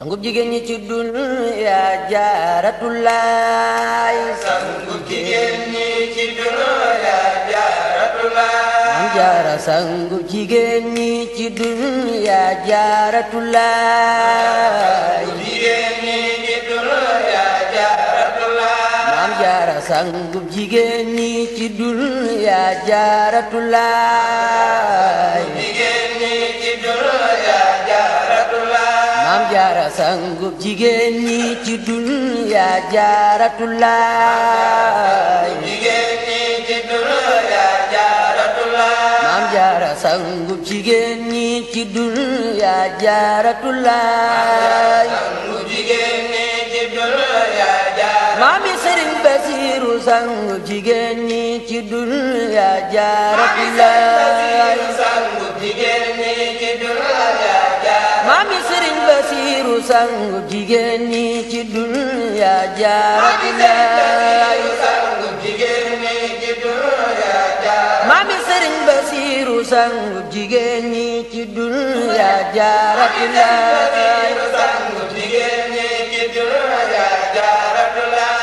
Sanggup jigéen ñi ci dunya Jaaratulaay. Sanggup jigéen ñi ci dunya Jaaratulaay. Maam Jaara sanggup jigéen ñi ci dunya Jaaratulaay. Jigéen ñi ci dunya Jaaratulaay. Maam Jaara sanggup jigéen ñi ci dunya Jaaratulaay. Jigéen ñi ci dunya Jaaratulaay. Maam Jaara sanggup jigéen ñi ci dunya Jaaratulaay. Jigéen ñi ci dunya Jaaratulaay. Maam Jaara sanggup jigéen ñi ci dunya Jaaratulaay. Sanggup jigéen ñi ci dunya Jaaratulaay. Maami Sëriñ Basiru sanggup jigéen ñi ci dunya Jaaratulaay. Sanggup jigéen ñi ci dunya Jaaratulaay. Maami Sëriñ Basiru sanggup jigéen ñi ci dunya Jaaratulaay. Sanggup jigéen ñi ci dunya Jaaratulaay. Maami Sëriñ Basiru sanggup jigéen ñi ci dunya Jaaratulaay. Sanggup jigéen ñi ci dunya Jaaratulaay.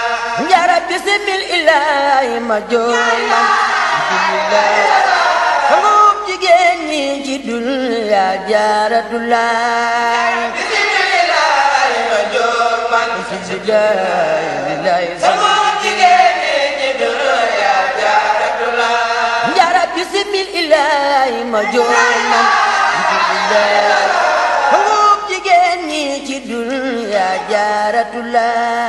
Njaara bisimil ilaahi ma jooy man sanggup jigéen ñi ci dunya Jaaratulaay. Bismillaahi ma joor man. Bismillaahi Sanggup jigéen ñi ci dunya Jaaratulaay. Njaara bisimil ilaahi ma jooy man sanggup jigéen ñi ci dunya Jaaratulaay.